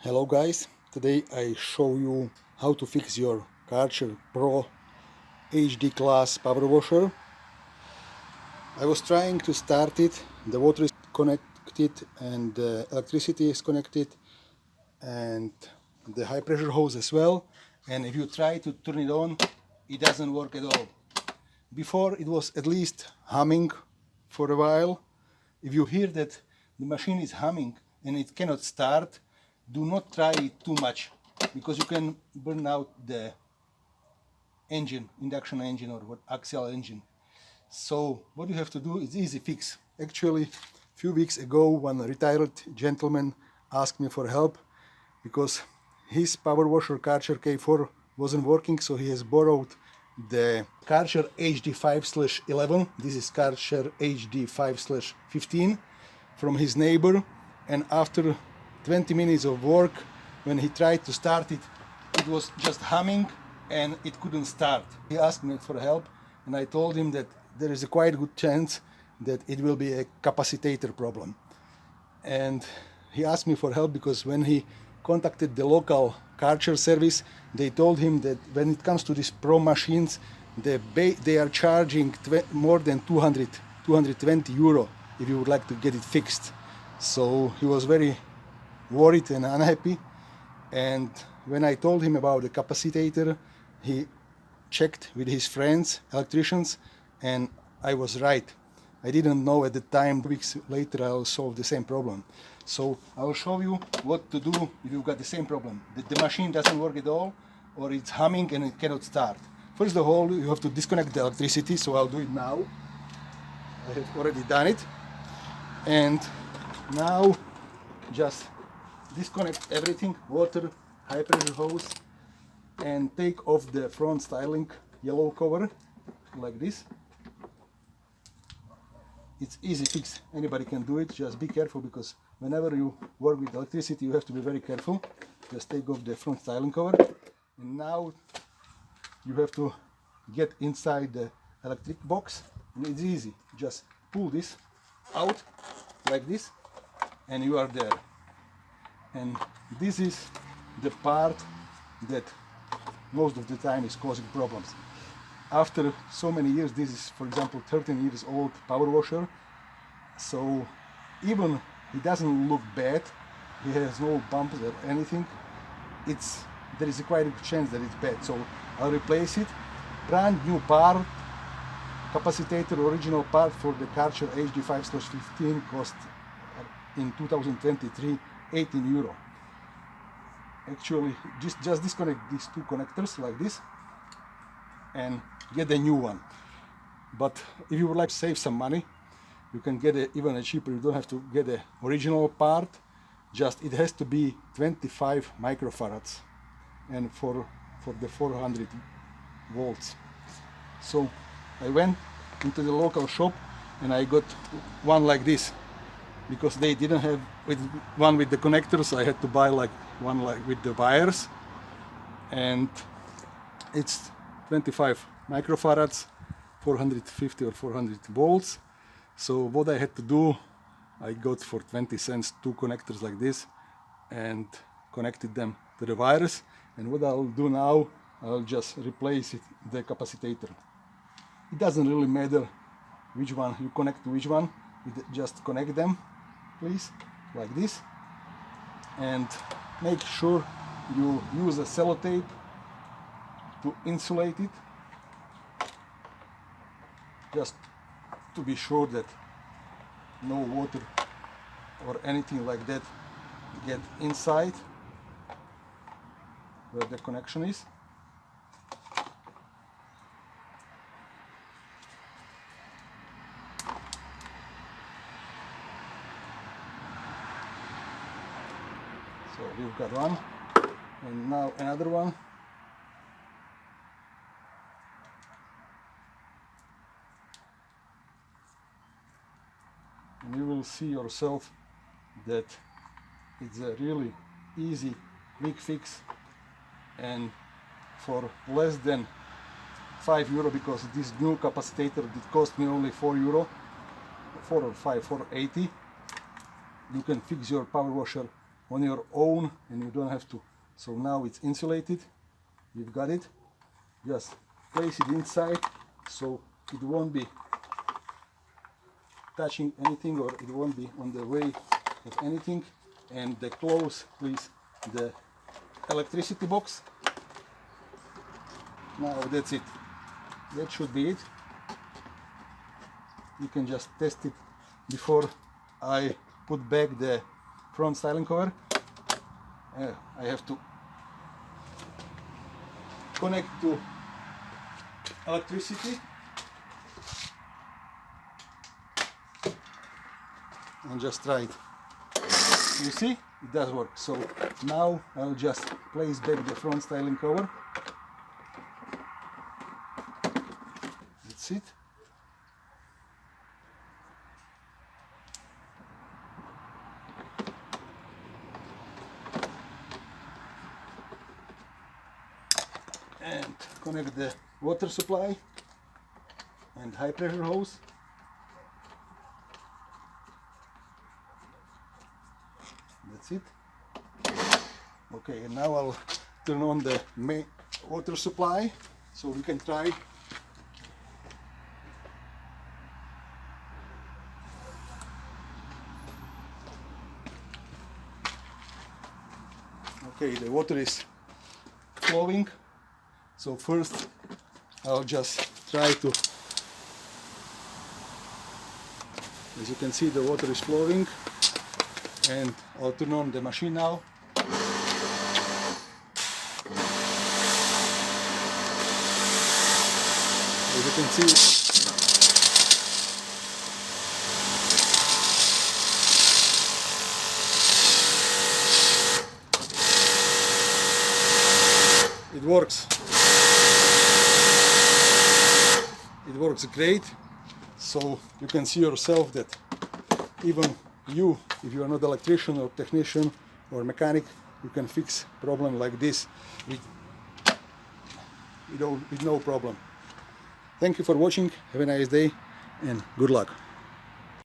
Hello guys, today I show you how to fix your Karcher Pro HD class power washer. I was trying to start it, the water is connected and the electricity is connected and the high pressure hose as well, and if you try to turn it on, it doesn't work at all. Before it was at least humming for a while. If you hear that the machine is humming and it cannot start, do not try it too much because you can burn out the engine, induction engine or what axial engine. So what you have to do is easy fix. Actually, a few weeks ago, one retired gentleman asked me for help because his power washer Karcher K4 wasn't working, so he has borrowed the Karcher HD5/11. This is Karcher HD5/15 from his neighbor, and after 20 minutes of work, when he tried to start it, it was just humming and it couldn't start. He asked me for help, and I told him that there is a quite good chance that it will be a capacitor problem. And he asked me for help because when he contacted the local Karcher service, they told him that when it comes to these Pro machines, they are charging more than 220 euro if you would like to get it fixed. So he was very worried and unhappy, and when I told him about the capacitor, he checked with his friends, electricians, and I was right. I didn't know at the time. Weeks later I'll solve the same problem. So I'll show you what to do if you've got the same problem, that the machine doesn't work at all or it's humming and it cannot start. First of all, you have to disconnect the electricity, so I'll do it now. I have already done it. And now just disconnect everything, water, high pressure hose, and take off the front styling yellow cover like this. It's easy fix, anybody can do it, just be careful because whenever you work with electricity you have to be very careful. Just take off the front styling cover, and now you have to get inside the electric box, and it's easy, just pull this out like this and you are there. And this is the part that most of the time is causing problems. After so many years, this is, for example, 13 years old power washer, so even it doesn't look bad, he has no bumps or anything, there is a quite a chance that it's bad, so I'll replace it. Brand new part, capacitor original part for the Karcher HD5/15 cost in 2023 18 euro. Actually, just disconnect these two connectors like this and get a new one. But if you would like to save some money, you can get even a cheaper. You don't have to get the original part, just it has to be 25 microfarads and for the 400 volts. So I went into the local shop and I got one like this, because they didn't have one with the connectors. I had to buy like one like with the wires, and it's 25 microfarads, 450 or 400 volts. So what I had to do, I got for 20 cents two connectors like this and connected them to the wires. And what I'll do now, I'll just replace the capacitor. It doesn't really matter which one you connect to which one, just connect them, please, like this, and make sure you use a sellotape to insulate it, just to be sure that no water or anything like that get inside where the connection is. So we've got one, and now another one. And you will see yourself that it's a really easy, quick fix, and for less than 5 euro, because this new capacitor did cost me only 4 euro, 4 or 5, 4.80. You can fix your power washer on your own and you don't have to. So now it's insulated, you've got it. Just place it inside so it won't be touching anything, or it won't be on the way of anything. And close please the electricity box. Now that's it. That should be it. You can just test it before I put back the front styling cover. I have to connect to electricity and just try it. You see, it does work. So now I'll just place back the front styling cover. That's it. And connect the water supply and high pressure hose. That's it. Okay, and now I'll turn on the main water supply so we can try. Okay, the water is flowing. So first I'll just try to, as you can see, the water is flowing, and I'll turn on the machine now. As you can see, it works. It works great. So you can see yourself that even you, if you are not electrician or technician or mechanic, you can fix problem like this with no problem. Thank you for watching. Have a nice day and good luck.